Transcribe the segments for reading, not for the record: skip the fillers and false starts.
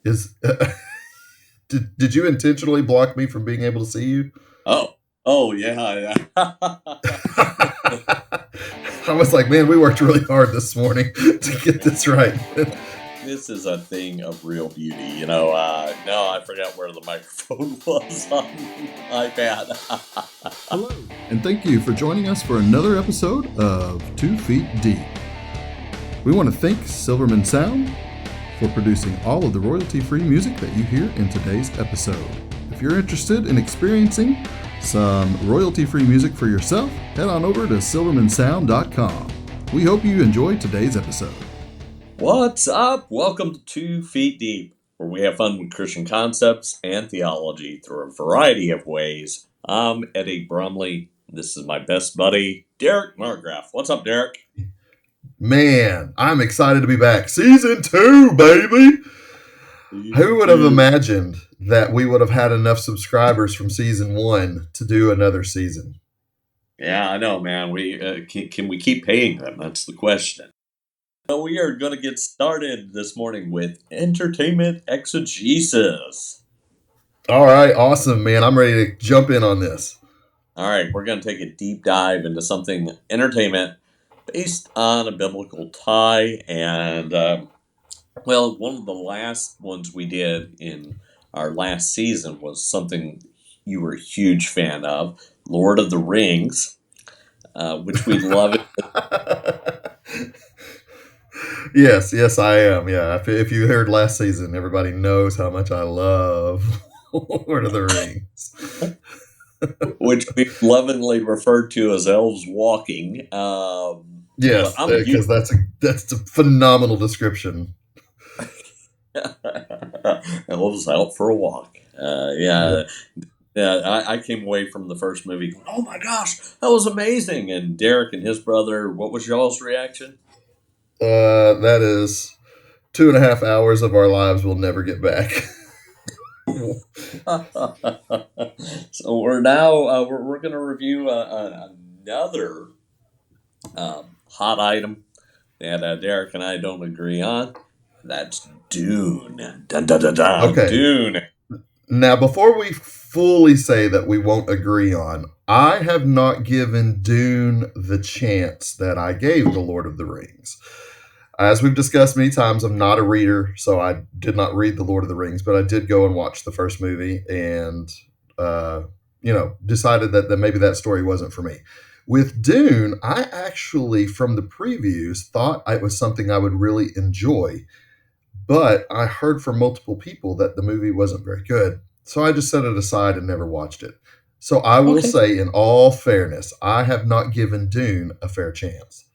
Is did you intentionally block me from being able to see you? Oh, yeah. I was like, man, we worked really hard this morning to get this right. This is a thing of real beauty, No, I forgot where the microphone was on the iPad. Hello, and thank you for joining us for another episode of 2 Feet Deep. We want to thank Silverman Sound for producing all of the royalty-free music that you hear in today's episode. If you're interested in experiencing some royalty-free music for yourself, head on over to silvermansound.com. We hope you enjoy today's episode. What's up? Welcome to 2 Feet Deep, where we have fun with Christian concepts and theology through a variety of ways. I'm Eddie Brumley. This is my best buddy, Derek Margraf. What's up, Derek? Man, I'm excited to be back. Season 2, baby! Who would have imagined that we would have had enough subscribers from season 1 to do another season? Yeah, I know, man. Can we keep paying them? That's the question. So we are going to get started this morning with entertainment exegesis. All right, awesome, man. I'm ready to jump in on this. All right, we're going to take a deep dive into something entertainment based on a biblical tie. And, one of the last ones we did in our last season was something you were a huge fan of, Lord of the Rings, which we love. Yes, I am. Yeah, if you heard last season, everybody knows how much I love Lord of the Rings. Which we lovingly referred to as elves walking. Yes, because that's a phenomenal description. Elves out for a walk. Yeah, I came away from the first movie going, oh my gosh, that was amazing. And Derek and his brother, what was y'all's reaction? That is 2.5 hours of our lives we'll never get back. So we're now we're going to review another hot item that Derek and I don't agree on. That's Dune. Dun, dun, dun, dun. Okay. Dune. Now, before we fully say that we won't agree on, I have not given Dune the chance that I gave The Lord of the Rings. As we've discussed many times, I'm not a reader, so I did not read The Lord of the Rings, but I did go and watch the first movie and, decided that maybe that story wasn't for me. With Dune, I actually, from the previews, thought it was something I would really enjoy, but I heard from multiple people that the movie wasn't very good, so I just set it aside and never watched it. So I will say, in all fairness, I have not given Dune a fair chance.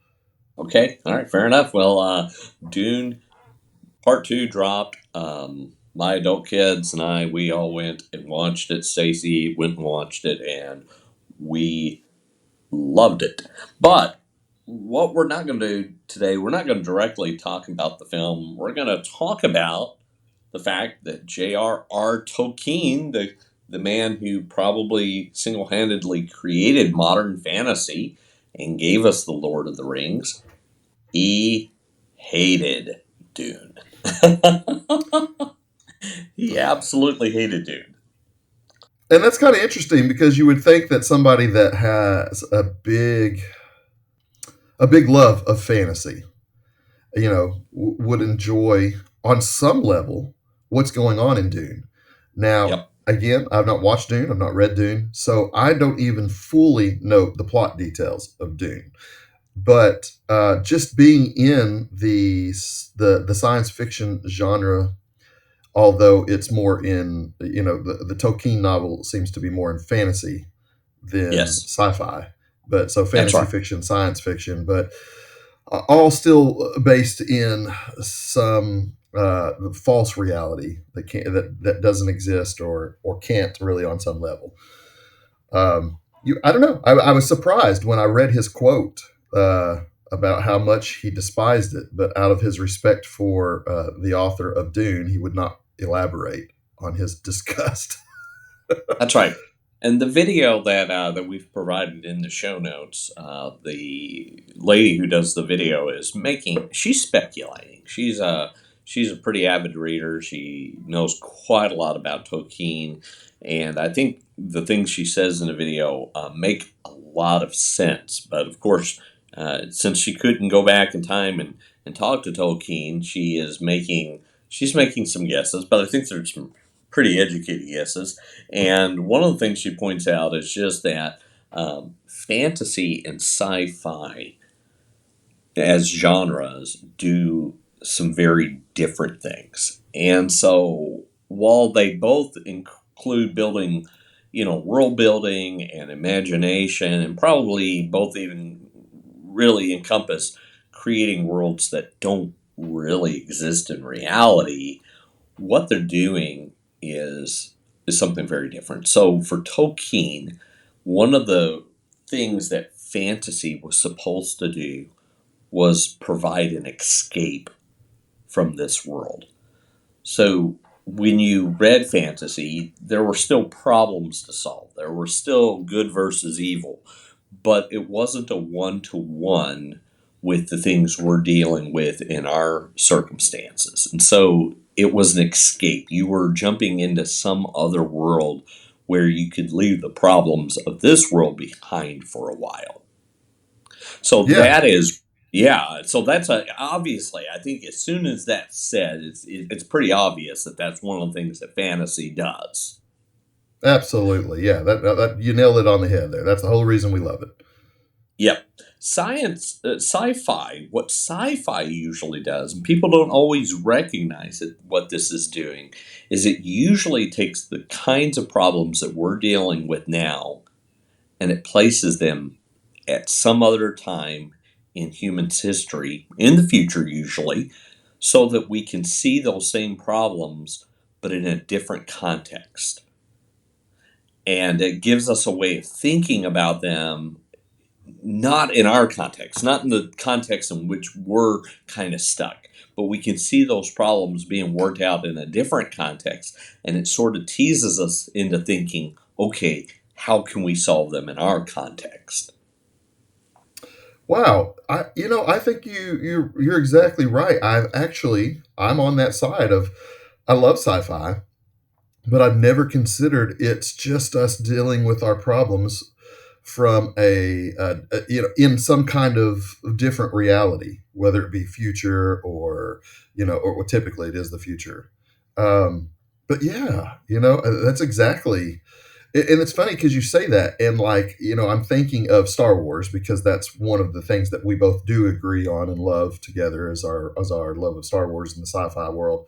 Okay, all right, fair enough. Well, Dune Part 2 dropped. My adult kids and I, we all went and watched it. Stacey went and watched it, and we loved it. But what we're not going to do today, we're not going to directly talk about the film. We're going to talk about the fact that J.R.R. Tolkien, the man who probably single-handedly created modern fantasy and gave us The Lord of the Rings, he hated Dune. He absolutely hated Dune. And that's kind of interesting because you would think that somebody that has a big love of fantasy, would enjoy on some level what's going on in Dune. Now, Again, I've not watched Dune, I've not read Dune, so I don't even fully know the plot details of Dune. But just being in the science fiction genre, although it's more in, the Tolkien novel seems to be more in fantasy than sci-fi. But so fantasy fiction, science fiction, but all still based in some false reality that doesn't exist or can't really on some level. I don't know. I was surprised when I read his quote about how much he despised it, but out of his respect for the author of Dune, he would not elaborate on his disgust. That's right. And the video that we've provided in the show notes, the lady who does the video she's speculating. She's she's a pretty avid reader. She knows quite a lot about Tolkien, and I think the things she says in the video make a lot of sense. But of course, since she couldn't go back in time and talk to Tolkien, she's making some guesses. But I think there's some pretty educated guesses. And one of the things she points out is just that fantasy and sci-fi as genres do some very different things. And so while they both include building, world building and imagination, and probably both even really encompass creating worlds that don't really exist in reality, what they're doing is something very different. So for Tolkien, one of the things that fantasy was supposed to do was provide an escape from this world. So when you read fantasy, there were still problems to solve. There were still good versus evil, but it wasn't a one-to-one with the things we're dealing with in our circumstances. And so it was an escape. You were jumping into some other world where you could leave the problems of this world behind for a while. So Yeah, that is, yeah. So that's obviously, I think as soon as that's said, it's pretty obvious that that's one of the things that fantasy does. absolutely. Yeah, that you nailed it on the head there. That's the whole reason we love it. Yep. Sci-fi, what sci-fi usually does, and people don't always recognize it, what this is doing, is it usually takes the kinds of problems that we're dealing with now and it places them at some other time in human's history, in the future usually, so that we can see those same problems but in a different context. And it gives us a way of thinking about them, not in our context, not in the context in which we're kind of stuck, but we can see those problems being worked out in a different context. And it sort of teases us into thinking, okay, how can we solve them in our context? Wow, I think you're exactly right. I'm on that side of I love sci-fi, but I've never considered it's just us dealing with our problems from in some kind of different reality, whether it be future or typically it is the future. Um, but yeah, that's exactly. And it's funny because you say that, and I'm thinking of Star Wars because that's one of the things that we both do agree on and love together as our love of Star Wars in the sci-fi world.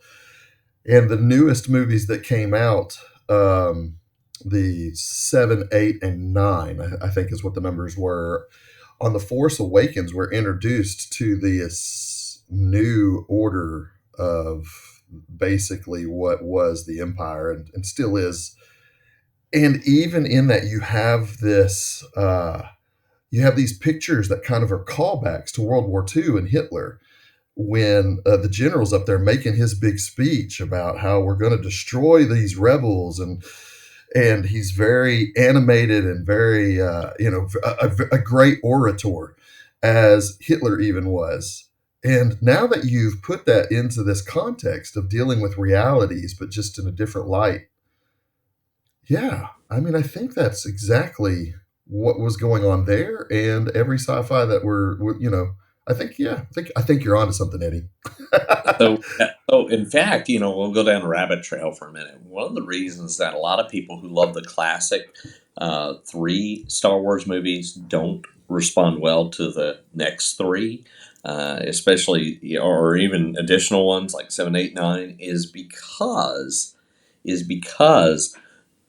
And the newest movies that came out, the 7, 8, and 9, I think is what the numbers were. On The Force Awakens, we're introduced to this new order of basically what was the Empire and still is. And even in that, you have these pictures that kind of are callbacks to World War II and Hitler when the general's up there making his big speech about how we're going to destroy these rebels, and he's very animated and very a great orator, as Hitler even was. And now that you've put that into this context of dealing with realities but just in a different light, yeah, I mean, I think that's exactly what was going on there, and every sci-fi that I think, yeah, I think you're onto something, Eddie. So in fact, we'll go down a rabbit trail for a minute. One of the reasons that a lot of people who love the classic three Star Wars movies don't respond well to the next three, especially or even additional ones like 7, 8, 9, is because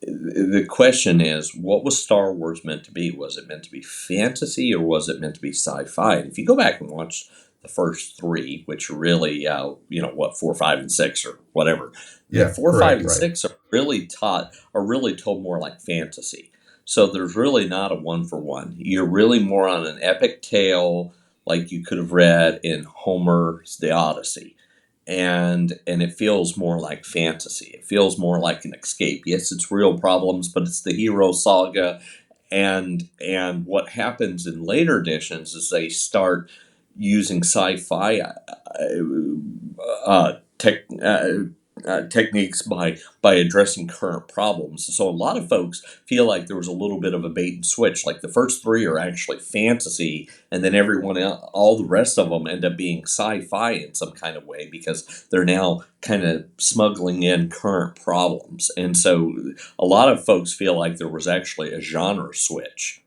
the question is, what was Star Wars meant to be? Was it meant to be fantasy or was it meant to be sci-fi? And if you go back and watch the first three, which are really, 4, 5, and 6 or whatever, the Yeah, 4, 5, correct, and right. 6 are really told more like fantasy. So there's really not a one for one. You're really more on an epic tale like you could have read in Homer's The Odyssey, and it feels more like fantasy. It feels more like an escape. Yes, it's real problems, but it's the hero saga. And what happens in later editions is they start using sci-fi tech, techniques by addressing current problems. So a lot of folks feel like there was a little bit of a bait and switch. Like the first three are actually fantasy, and then everyone else, all the rest of them end up being sci-fi in some kind of way because they're now kind of smuggling in current problems. And so a lot of folks feel like there was actually a genre switch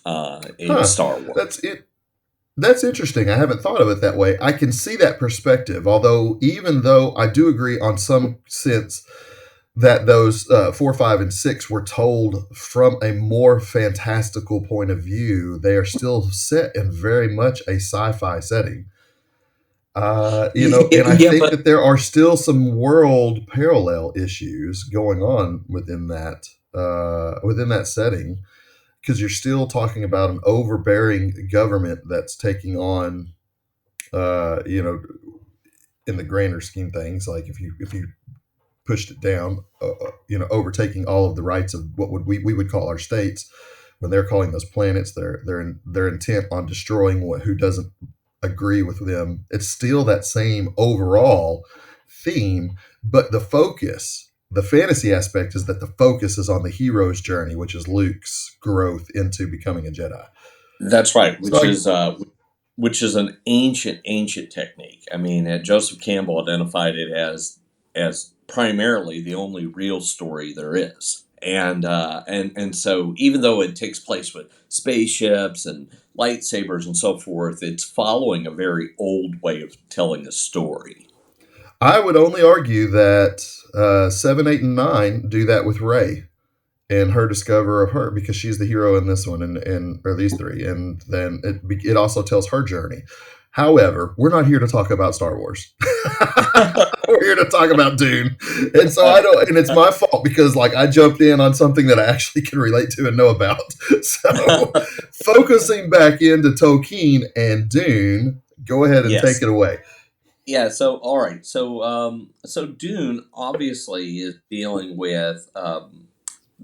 in Huh. Star Wars. That's it. That's interesting. I haven't thought of it that way. I can see that perspective. Although, even though I do agree on some sense that those 4, 5, and 6 were told from a more fantastical point of view, they are still set in very much a sci-fi setting. And I Yeah, think but that there are still some world parallel issues going on within that setting, because you're still talking about an overbearing government that's taking on, uh, you know, in the grander scheme things, like if you pushed it down, overtaking all of the rights of what we would call our states, when they're calling those planets, they're intent on destroying who doesn't agree with them. It's still that same overall theme, but the fantasy aspect is that the focus is on the hero's journey, which is Luke's growth into becoming a Jedi. that's right, So which is an ancient technique. I mean, Joseph Campbell identified it as primarily the only real story there is. And so even though it takes place with spaceships and lightsabers and so forth, it's following a very old way of telling a story. I would only argue that 7, 8, and 9 do that with Rey and her discover of her, because she's the hero in this one, and or these three, and then it also tells her journey. However, we're not here to talk about Star Wars. We're here to talk about Dune, and so I don't. And it's my fault because like I jumped in on something that I actually can relate to and know about. So focusing back into Tolkien and Dune, go ahead and take Yes. it away. Yeah, so all right. So Dune obviously is dealing with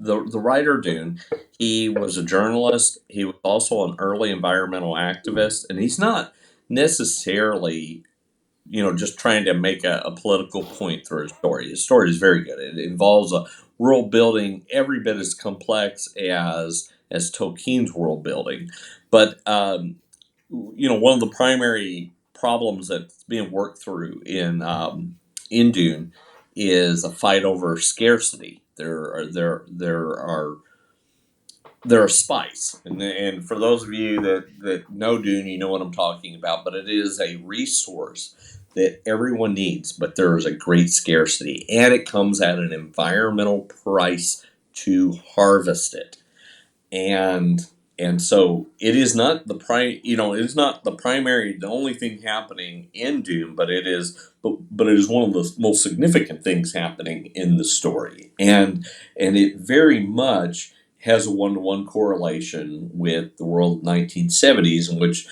the writer Dune. He was a journalist. He was also an early environmental activist, and he's not necessarily just trying to make a political point through his story. His story is very good. It involves a world building every bit as complex as Tolkien's world building, but one of the primary problems that's being worked through in Dune is a fight over scarcity. There are spice, and for those of you that know Dune, you know what I'm talking about. But it is a resource that everyone needs, but there is a great scarcity, and it comes at an environmental price to harvest it. And and so it is not it is not the only thing happening in Doom, but it is one of the most significant things happening in the story, and it very much has a one-to-one correlation with the world of 1970s, in which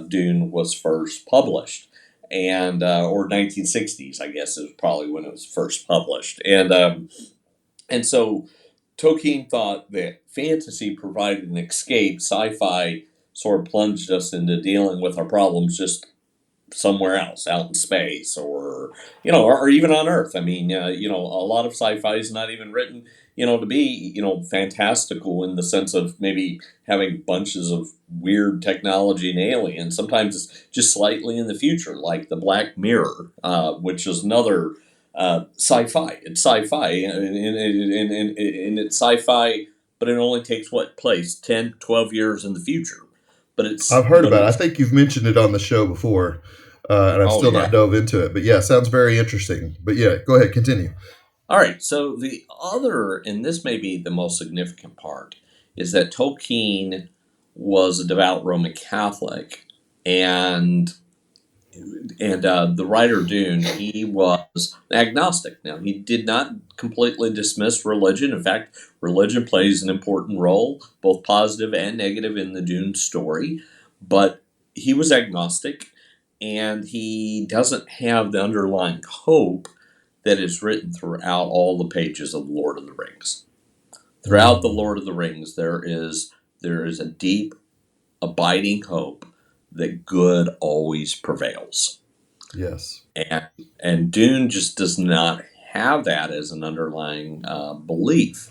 Dune was first published, and or 1960s, I guess, is probably when it was first published. And so Tolkien thought that fantasy provided an escape. Sci-fi sort of plunged us into dealing with our problems just somewhere else, out in space, or even on Earth. I mean, a lot of sci-fi is not even written, to be, fantastical in the sense of maybe having bunches of weird technology and aliens. Sometimes it's just slightly in the future, like the Black Mirror, which is another sci-fi. It's sci-fi, and it's sci-fi, but it only takes what place 10, 12 years in the future. But I've heard about it. I think you've mentioned it on the show before, and I've oh still not yeah. dove into it. But yeah, sounds very interesting. But yeah, go ahead, continue. All right. So the other, and this may be the most significant part, is that Tolkien was a devout Roman Catholic, and the writer Dune, he was agnostic. Now, he did not completely dismiss religion. In fact, religion plays an important role, both positive and negative, in the Dune story. But he was agnostic, and he doesn't have the underlying hope that is written throughout all the pages of Lord of the Rings. Throughout the Mm. Lord of the Rings, there is a deep, abiding hope that good always prevails. Yes. and Dune just does not have that as an underlying belief.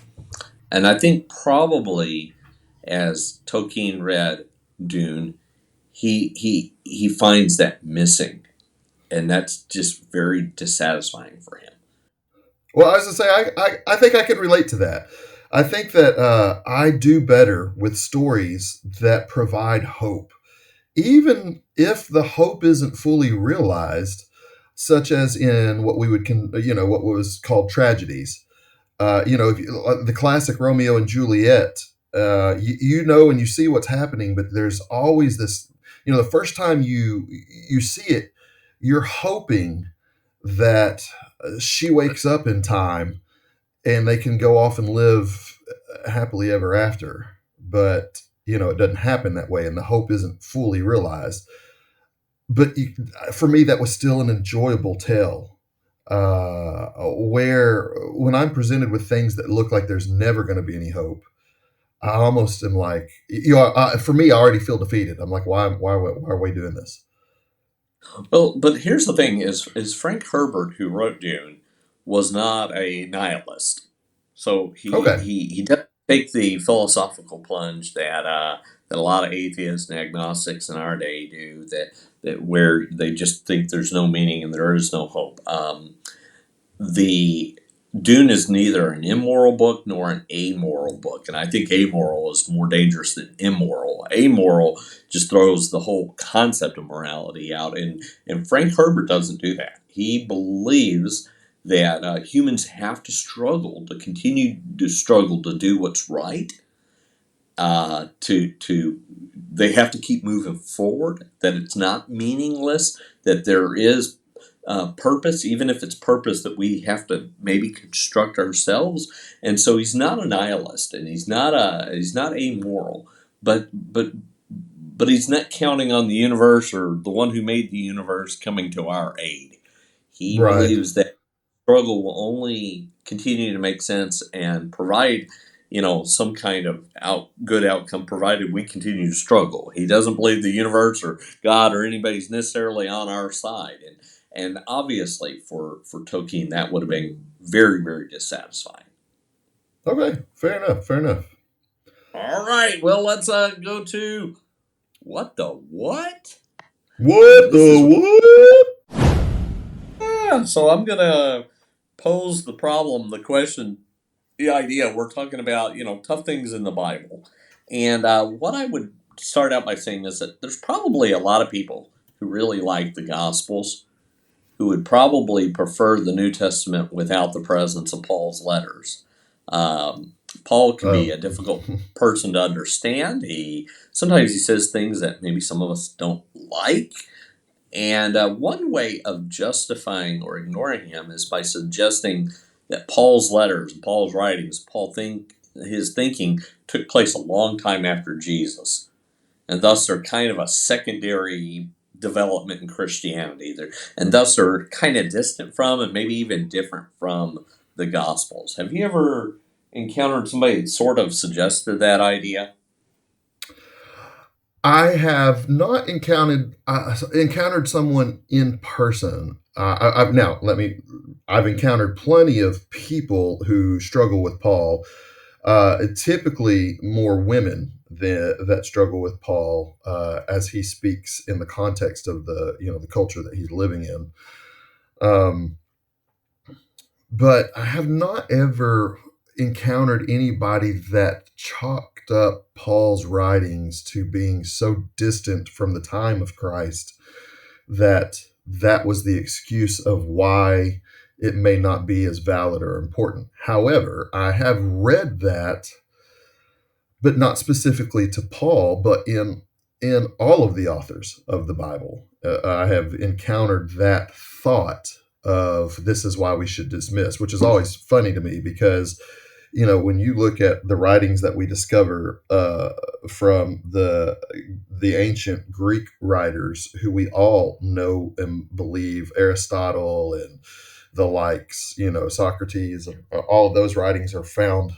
And I think probably as Tolkien read Dune, he finds that missing, and that's just very dissatisfying for him. Well, I was to say, I think I can relate to that. I think that I do better with stories that provide hope, even if the hope isn't fully realized, such as in what we would, what was called tragedies. If the classic Romeo and Juliet, and you see what's happening, but there's always this. The first time you see it, you're hoping that she wakes up in time and they can go off and live happily ever after. But it doesn't happen that way, and the hope isn't fully realized. But for me, that was still an enjoyable tale. Where when I'm presented with things that look like there's never going to be any hope, I almost am like, for me, I already feel defeated. I'm like, why are we doing this? Well, but here's the thing: is Frank Herbert, who wrote Dune, was not a nihilist. So Okay, he doesn't take the philosophical plunge that a lot of atheists and agnostics in our day do. That where they just think there's no meaning and there is no hope. The Dune is neither an immoral book nor an amoral book, and I think amoral is more dangerous than immoral. Amoral just throws the whole concept of morality out, and Frank Herbert doesn't do that. He believes that humans have to struggle to continue to struggle to do what's right. To they have to keep moving forward. That it's not meaningless. That there is purpose, even if it's purpose that we have to maybe construct ourselves. And so he's not a nihilist, and he's not amoral, but he's not counting on the universe or the one who made the universe coming to our aid. He right. believes that struggle will only continue to make sense and provide, some kind of good outcome provided we continue to struggle. He doesn't believe the universe or God or anybody's necessarily on our side, and obviously for Tolkien that would have been very very dissatisfying. Okay, fair enough. Fair enough. All right, well let's go to what the what. What This is the what? so I'm gonna pose the problem, the question, the idea. We're talking about tough things in the Bible, and what I would start out by saying is that there's probably a lot of people who really like the Gospels who would probably prefer the New Testament without the presence of Paul's letters. Paul can be Oh, a difficult person to understand. Sometimes he says things that maybe some of us don't like, and one way of justifying or ignoring him is by suggesting that Paul's letters, Paul's writings, his thinking took place a long time after Jesus, and thus they're kind of a secondary development in Christianity. And thus are kind of distant from and maybe even different from the Gospels. Have you ever encountered somebody that sort of suggested that idea? I have not encountered someone in person. I've now let me. I've encountered plenty of people who struggle with Paul. Typically, more women that struggle with Paul as he speaks in the context of the culture that he's living in. Um, but I have not ever encountered anybody that chalked up Paul's writings to being so distant from the time of Christ that that was the excuse of why it may not be as valid or important. However, I have read that, but not specifically to Paul, but in all of the authors of the Bible. I have encountered that thought of this is why we should dismiss, which is always funny to me because when you look at the writings that we discover from the ancient Greek writers, who we all know and believe, Aristotle and the likes, Socrates, all of those writings are found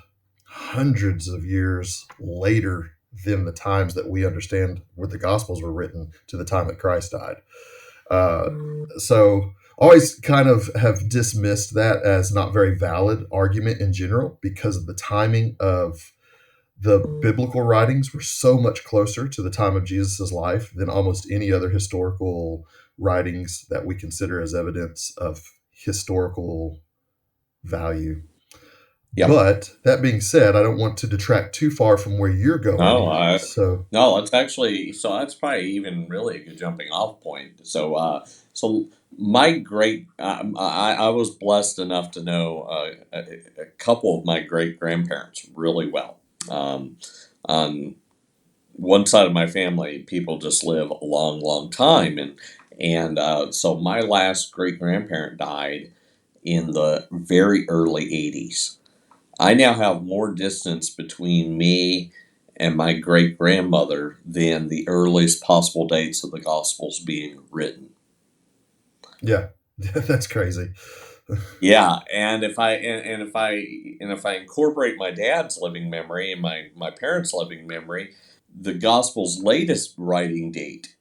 hundreds of years later than the times that we understand where the Gospels were written to the time that Christ died. Uh, so always kind of have dismissed that as not very valid argument in general because of the timing of the biblical writings were so much closer to the time of Jesus' life than almost any other historical writings that we consider as evidence of historical value. Yep. But that being said, I don't want to detract too far from where you're No, going. So, no, it's actually so that's probably even really a good jumping off point. So my great, I was blessed enough to know a couple of my great grandparents really well. Um, on one side of my family, people just live a long, long time, and so my last great grandparent died in the very early '80s. I now have more distance between me and my great grandmother than the earliest possible dates of the Gospels being written. yeah, that's crazy. Yeah, and if I incorporate my dad's living memory and my parents' living memory, the Gospel's latest writing date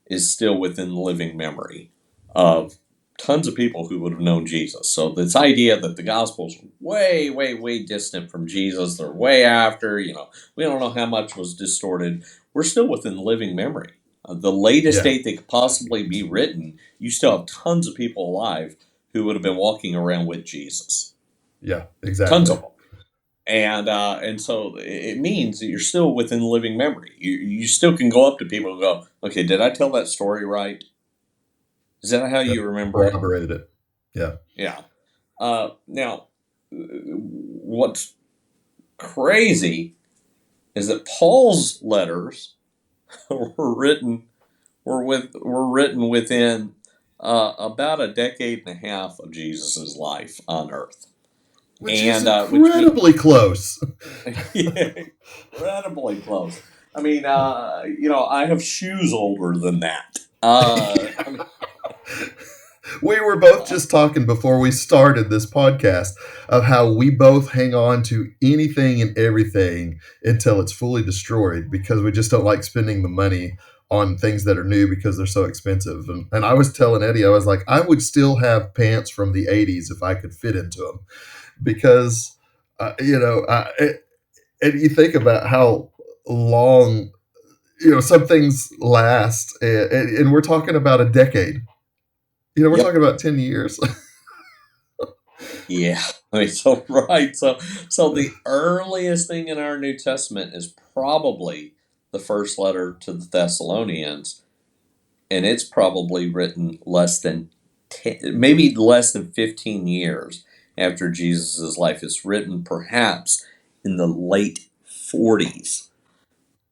is still within living memory of tons of people who would have known Jesus. So this idea that the Gospels are way, way, way distant from Jesus, they're way after, we don't know how much was distorted. We're still within living memory. The latest Yeah, date they could possibly be written, you still have tons of people alive who would have been walking around with Jesus. yeah, Tons exactly. of them. And so it means that you're still within living memory. You still can go up to people and go, okay, did I tell that story right? Is that how Yeah, you remember it? corroborate it. Yeah, Yeah. Now, what's crazy is that Paul's letters were written within about a decade and a half of Jesus' life on Earth, which is and which means incredibly close. incredibly close. I mean, I have shoes older than that. I mean, We were both uh, just talking before we started this podcast of how we both hang on to anything and everything until it's fully destroyed because we just don't like spending the money on things that are new because they're so expensive. And I was telling Eddie, I was like, I would still have pants from the 80s if I could fit into them because, and you think about how long, some things last, and we're talking about a decade. We're yep. talking about 10 years. Yeah, I mean, so right, so the earliest thing in our New Testament is probably the first letter to the Thessalonians, and it's probably written less than 10, maybe less than 15 years after Jesus' life. It's written perhaps in the late 40s,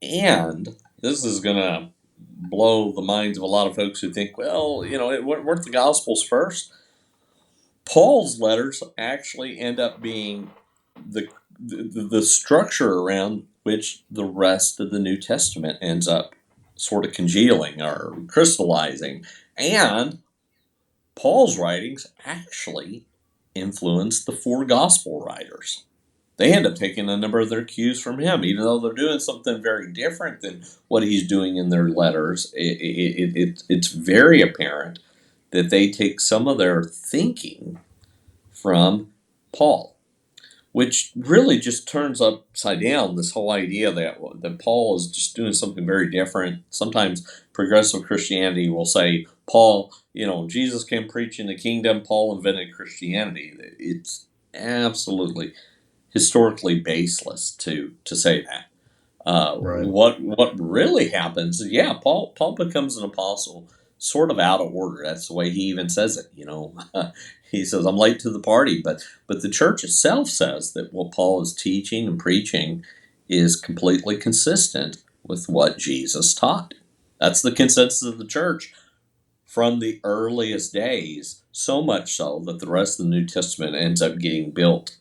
and this is gonna blow the minds of a lot of folks who think, well, weren't the Gospels first? Paul's letters actually end up being the structure around which the rest of the New Testament ends up sort of congealing or crystallizing. And Paul's writings actually influenced the four gospel writers. They end up taking a number of their cues from him, even though they're doing something very different than what he's doing in their letters. It's very apparent that they take some of their thinking from Paul, which really just turns upside down this whole idea that Paul is just doing something very different. Sometimes progressive Christianity will say, Paul, Jesus came preaching the kingdom, Paul invented Christianity. It's absolutely historically baseless to say that. Right. What really happens is, yeah, Paul becomes an apostle sort of out of order. That's the way he even says it. He says, "I'm late to the party," but the church itself says that what Paul is teaching and preaching is completely consistent with what Jesus taught. That's the consensus of the church from the earliest days. So much so that the rest of the New Testament ends up getting built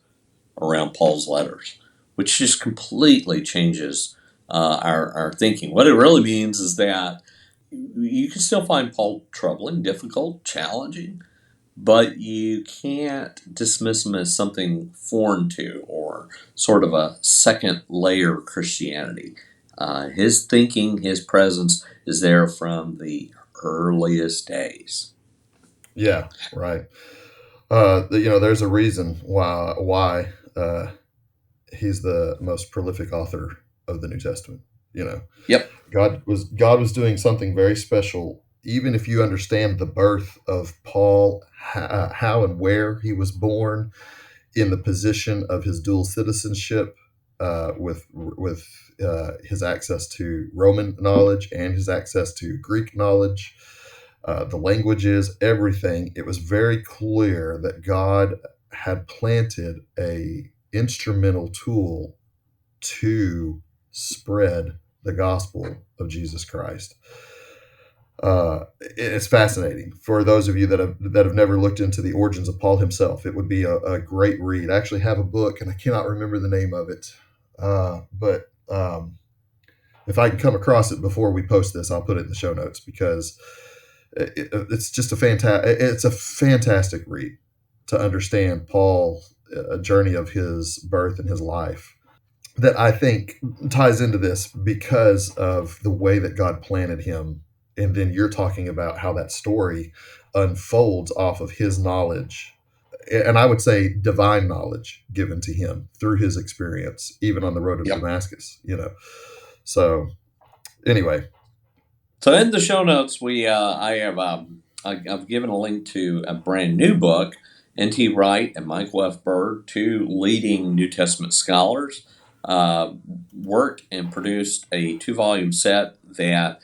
around Paul's letters, which just completely changes our thinking. What it really means is that you can still find Paul troubling, difficult, challenging, but you can't dismiss him as something foreign to or sort of a second layer Christianity. His thinking, his presence is there from the earliest days. Yeah, right. There's a reason why he's the most prolific author of the New Testament. You know, Yep. God was doing something very special. Even if you understand the birth of Paul, how and where he was born, in the position of his dual citizenship, with his access to Roman knowledge and his access to Greek knowledge, the languages, everything, it was very clear that God had planted a instrumental tool to spread the gospel of Jesus Christ. It's fascinating for those of you that have never looked into the origins of Paul himself. It would be a great read. I actually have a book, and I cannot remember the name of it, but if I can come across it before we post this, I'll put it in the show notes, because it's just a fantastic read to understand Paul's journey of his birth and his life, that I think ties into this because of the way that God planted him. And then you're talking about how that story unfolds off of his knowledge, and I would say divine knowledge given to him through his experience, even on the road of Yep. Damascus. So anyway, So in the show notes, I've given a link to a brand new book. N.T. Wright and Michael F. Bird, two leading New Testament scholars, worked and produced a 2-volume set that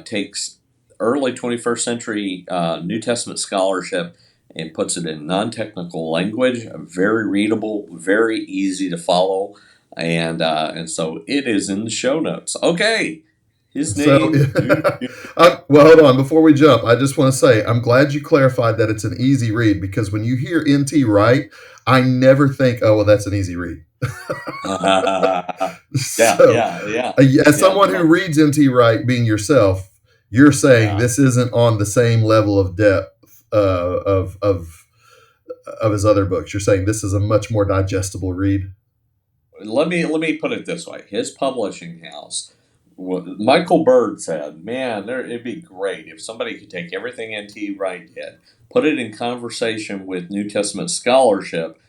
takes early 21st century New Testament scholarship and puts it in non-technical language, very readable, very easy to follow, and so it is in the show notes. Okay. His so name. well, hold on before we jump. I just want to say I'm glad you clarified that it's an easy read, because when you hear N.T. Wright, I never think, oh well, that's an easy read. As someone who reads N.T. Wright, being yourself, you're saying this isn't on the same level of depth of his other books. You're saying this is a much more digestible read. Let me put it this way: his publishing house, Michael Bird said, "Man, it'd be great if somebody could take everything N.T. Wright did, put it in conversation with New Testament scholarship,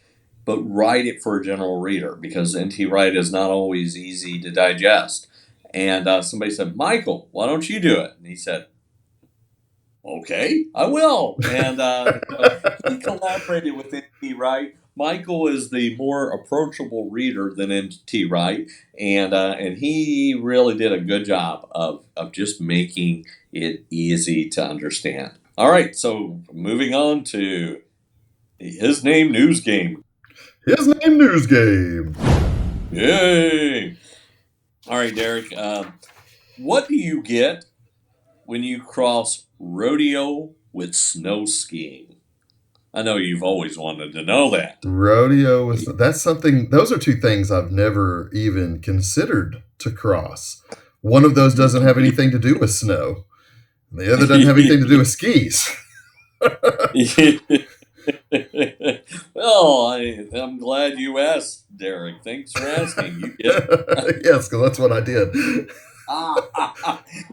but write it for a general reader, because N.T. Wright is not always easy to digest." And somebody said, "Michael, why don't you do it?" And he said, "Okay, I will." And he collaborated with N.T. Wright. Michael is the more approachable reader than N.T. Wright, and he really did a good job of just making it easy to understand. All right, so moving on to his name news game. His name news game. Yay! All right, Derek. What do you get when you cross rodeo with snow skiing? I know you've always wanted to know that. Rodeo that's something. Those are two things I've never even considered to cross. One of those doesn't have anything to do with snow. The other doesn't have anything to do with skis. Well, I'm glad you asked, Derek. Thanks for asking. You get Yes, because that's what I did.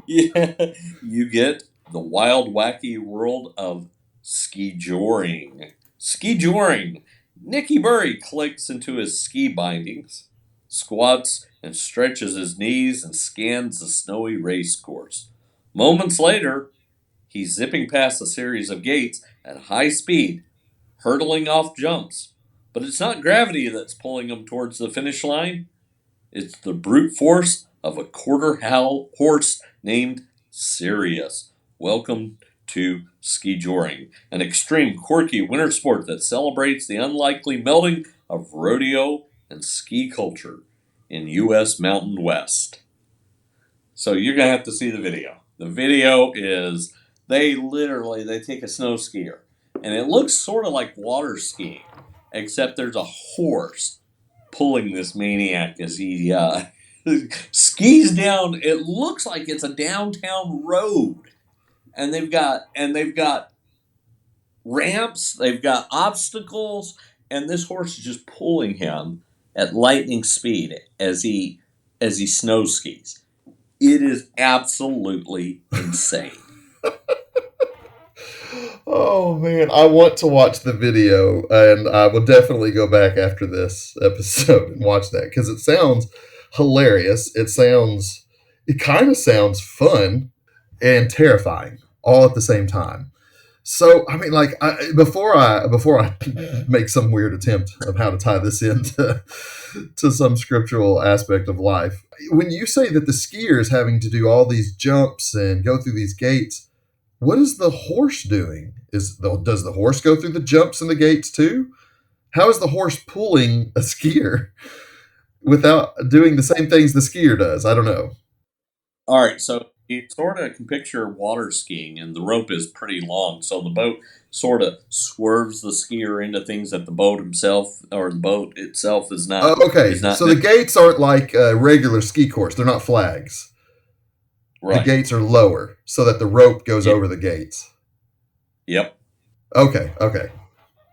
yeah, you get the wild, wacky world of skijoring. Skijoring. Nicky Burry clicks into his ski bindings, squats and stretches his knees, and scans the snowy race course. Moments later, he's zipping past a series of gates at high speed, hurtling off jumps. But it's not gravity that's pulling him towards the finish line. It's the brute force of a quarter horse named Sirius. Welcome to skijoring, an extreme, quirky winter sport that celebrates the unlikely melding of rodeo and ski culture in U.S. Mountain West. So you're going to have to see the video. The video is, they take a snow skier, and it looks sort of like water skiing, except there's a horse pulling this maniac as he skis down. It looks like it's a downtown road, and they've got ramps, they've got obstacles, and this horse is just pulling him at lightning speed as he snow skis. It is absolutely insane. Oh man, I want to watch the video, and I will definitely go back after this episode and watch that because it sounds hilarious. It kind of sounds fun and terrifying all at the same time. So, I mean, like, before I make some weird attempt of how to tie this into to some scriptural aspect of life, when you say that the skier is having to do all these jumps and go through these gates, what is the horse doing? Does the horse go through the jumps and the gates too? How is the horse pulling a skier without doing the same things the skier does? I don't know. All right, so you sort of can picture water skiing, and the rope is pretty long, so the boat sort of swerves the skier into things that the boat himself or the boat itself Okay, is not so the gates aren't like a regular ski course; they're not flags. The right. gates are lower so that the rope goes Yeah. over the gates. Yep. Okay, okay.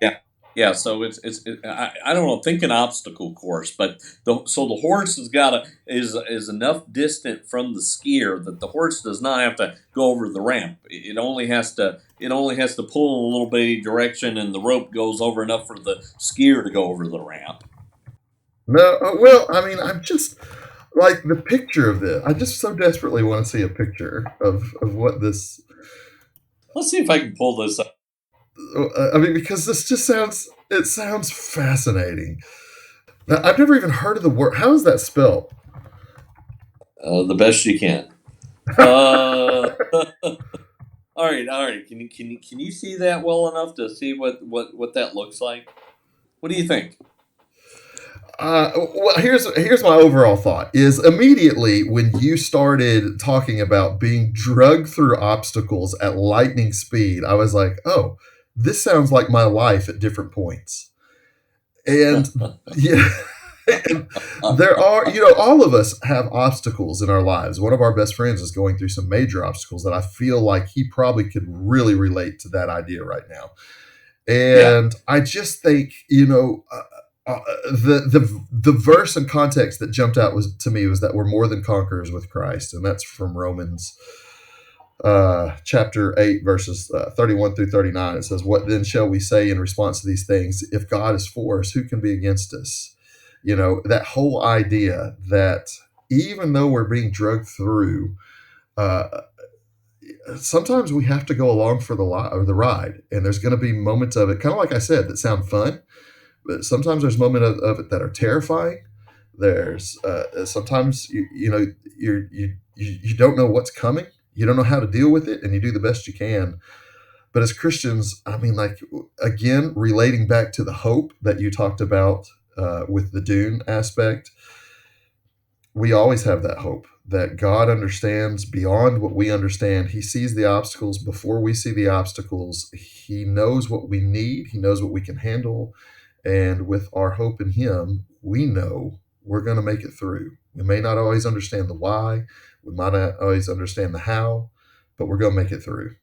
Yeah. Yeah. So I don't know. Think an obstacle course, but the horse is enough distant from the skier that the horse does not have to go over the ramp. It only has to pull in a little bitty direction, and the rope goes over enough for the skier to go over the ramp. No, well, I mean, I'm just like the picture of this. I just so desperately want to see a picture of what this. Let's see if I can pull this up I mean, because this just sounds fascinating. Now, I've never even heard of the word. How is that spelled? the best you can. Uh, all right, all right. Can you see that well enough to see what that looks like? What do you think? Well, here's my overall thought: is immediately when you started talking about being drugged through obstacles at lightning speed, I was like, oh, this sounds like my life at different points. And yeah, and there are, all of us have obstacles in our lives. One of our best friends is going through some major obstacles that I feel like he probably could really relate to that idea right now. Yeah. And I just think, the verse and context that jumped out was to me was that we're more than conquerors with Christ, and that's from Romans chapter 8 verses 31 through 39. It says, what then shall we say in response to these things? If God is for us, who can be against us? That whole idea that even though we're being drugged through, uh, sometimes we have to go along for the ride, and there's going to be moments of it, kind of like I said, that sound fun, but sometimes there's moments of it that are terrifying. There's sometimes you don't know what's coming, you don't know how to deal with it, and you do the best you can. But as Christians, I mean, like, again, relating back to the hope that you talked about with the Dune aspect, we always have that hope that God understands beyond what we understand. He sees the obstacles before we see the obstacles. He knows what we need, He knows what we can handle. And with our hope in Him, we know we're going to make it through. We may not always understand the why, we might not always understand the how, but we're going to make it through.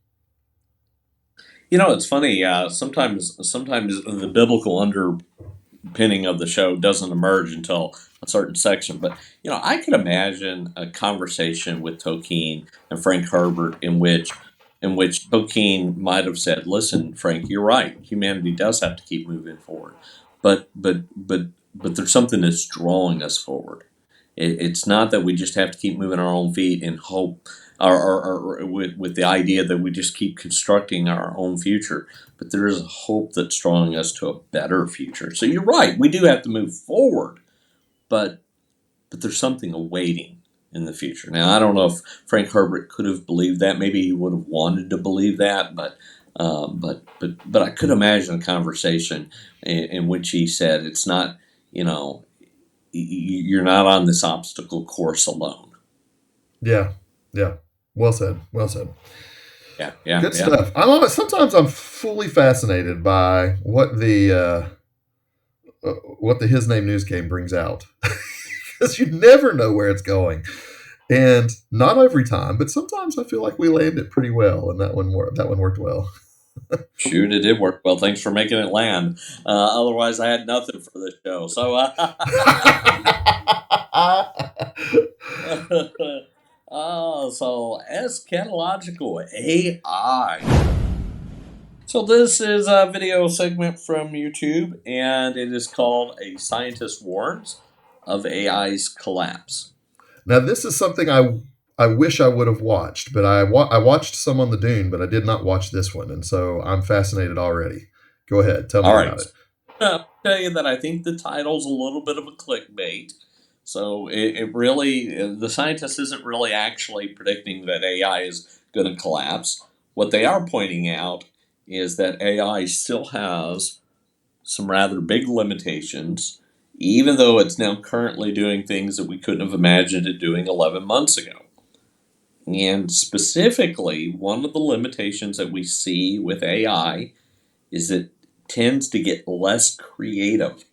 It's funny. Sometimes the biblical underpinning of the show doesn't emerge until a certain section. But I could imagine a conversation with Tolkien and Frank Herbert in which Tolkien might have said, "Listen, Frank, you're right. Humanity does have to keep moving forward, but there's something that's drawing us forward. It's not that we just have to keep moving our own feet and hope, or with the idea that we just keep constructing our own future, but there is a hope that's drawing us to a better future. So you're right, we do have to move forward, but there's something awaiting in the future. Now, I don't know if Frank Herbert could have believed that. Maybe he would have wanted to believe that, but I could imagine a conversation in which he said, "It's not, you're not on this obstacle course alone." Yeah, yeah. Well said. Well said. Yeah, yeah, Good yeah. stuff. Sometimes I'm fully fascinated by what the His Name News Game brings out, because you never know where it's going, and not every time, but sometimes I feel like we land it pretty well, and that one worked well. Shoot, it did work well. Thanks for making it land. Otherwise, I had nothing for this show. So, so eschatological AI. So this is a video segment from YouTube, and it is called "A Scientist Warns of AI's Collapse." Now, this is something I wish I would have watched, but I watched some on the Dune, but I did not watch this one, and so I'm fascinated already. Go ahead, tell me All about right, it. I'll tell you that I think the title's a little bit of a clickbait. So it really, the scientist isn't really actually predicting that AI is going to collapse. What they are pointing out is that AI still has some rather big limitations, even though it's now currently doing things that we couldn't have imagined it doing 11 months ago. And specifically, one of the limitations that we see with AI is it tends to get less creative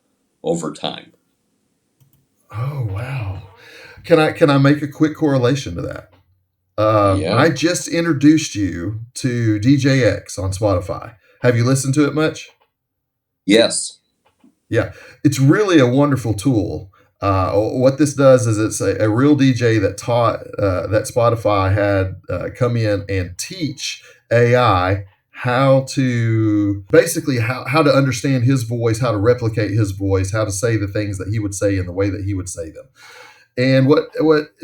over time. Oh wow! Can I make a quick correlation to that? Yeah. I just introduced you to DJX on Spotify. Have you listened to it much? Yes. Yeah, it's really a wonderful tool. What this does is it's a real DJ that taught that Spotify had come in and teach AI how to basically how to understand his voice, how to replicate his voice, how to say the things that he would say in the way that he would say them. And what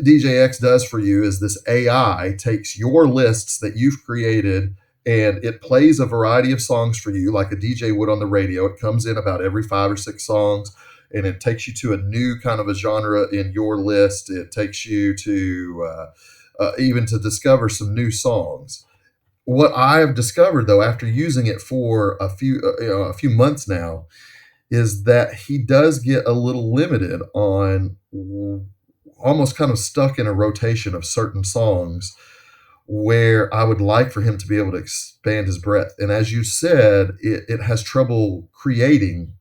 DJX does for you is this AI takes your lists that you've created and it plays a variety of songs for you like a DJ would on the radio. It comes in about every 5 or 6 songs and it takes you to a new kind of a genre in your list. It takes you to even to discover some new songs. What I've discovered though, after using it for a few months now, is that he does get a little limited on almost kind of stuck in a rotation of certain songs where I would like for him to be able to expand his breadth. And as you said, it has trouble creating.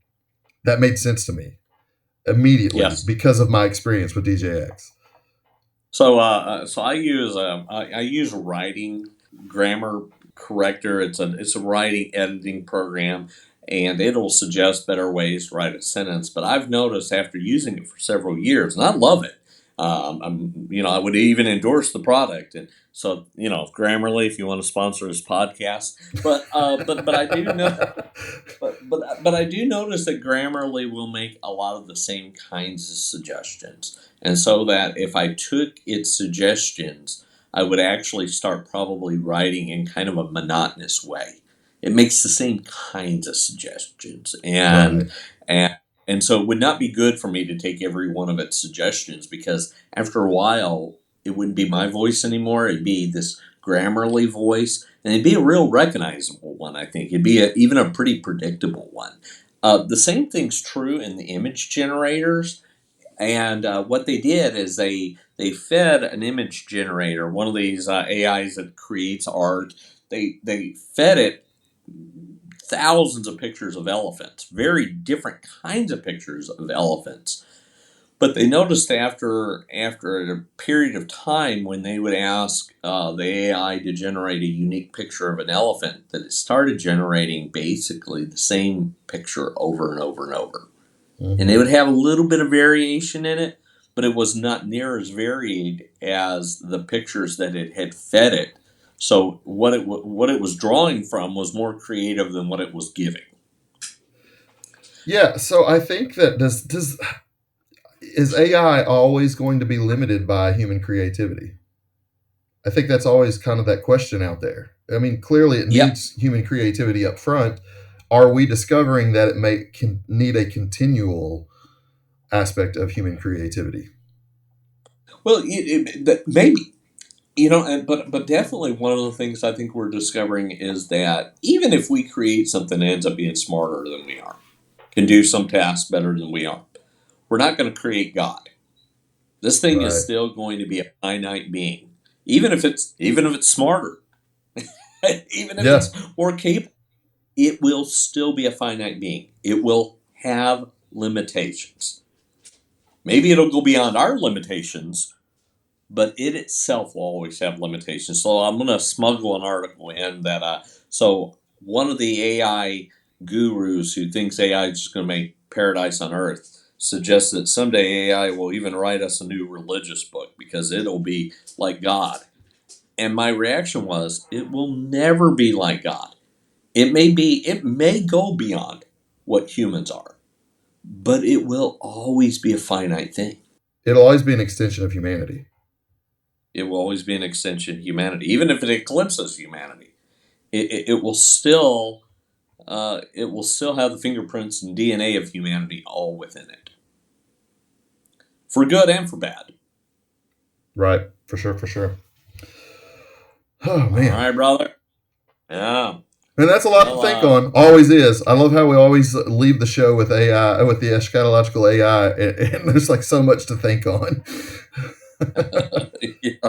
That made sense to me immediately Yes. because of my experience with DJX. So I use writing grammar corrector. It's a writing editing program, and it'll suggest better ways to write a sentence. But I've noticed after using it for several years, and I love it. I would even endorse the product, and so Grammarly, if you want to sponsor this podcast, but I do know. But I do notice that Grammarly will make a lot of the same kinds of suggestions, and so that if I took its suggestions, I would actually start probably writing in kind of a monotonous way. It makes the same kinds of suggestions, Right. and and so it would not be good for me to take every one of its suggestions because after a while it wouldn't be my voice anymore. It'd be this Grammarly voice, and it'd be a real recognizable one. I think it'd be even a pretty predictable one. The same thing's true in the image generators. And what they did is they fed an image generator, one of these AIs that creates art. They fed it thousands of pictures of elephants, very different kinds of pictures of elephants. But they noticed after a period of time when they would ask the AI to generate a unique picture of an elephant, that it started generating basically the same picture over and over and over. And they Mm-hmm. would have a little bit of variation in it, but it was not near as varied as the pictures that it had fed it. So what it was drawing from was more creative than what it was giving. Yeah. So I think that does is AI always going to be limited by human creativity? I think that's always kind of that question out there. I mean, clearly it Yep. needs human creativity up front. Are we discovering that it can need a continual aspect of human creativity? Well, maybe but definitely one of the things I think we're discovering is that even if we create something that ends up being smarter than we are, can do some tasks better than we are, we're not going to create God. This thing is Right. still going to be a finite being, even if it's smarter, even if Yeah. it's more capable. It will still be a finite being. It will have limitations. Maybe it'll go beyond our limitations, but it itself will always have limitations. So I'm going to smuggle an article in that. So one of the AI gurus who thinks AI is just going to make paradise on Earth suggests that someday AI will even write us a new religious book because it'll be like God. And my reaction was, it will never be like God. It may go beyond what humans are, but it will always be a finite thing. It'll always be an extension of humanity. It will always be an extension of humanity, even if it eclipses humanity. It will still have the fingerprints and DNA of humanity all within it, for good and for bad. Right. For sure. For sure. Oh, man. All right, brother. Yeah. And that's a lot to think on. Always is. I love how we always leave the show with AI, with the eschatological AI, and there's like so much to think on. Yeah.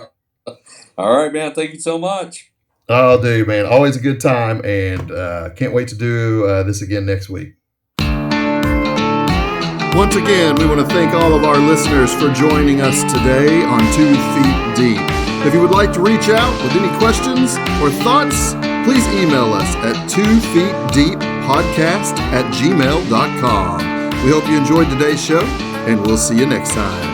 All right, man. Thank you so much. I'll do, man. Always a good time, and can't wait to do this again next week. Once again, we want to thank all of our listeners for joining us today on 2 Feet Deep. If you would like to reach out with any questions or thoughts, please email us at 2feetdeeppodcast@gmail.com. We hope you enjoyed today's show, and we'll see you next time.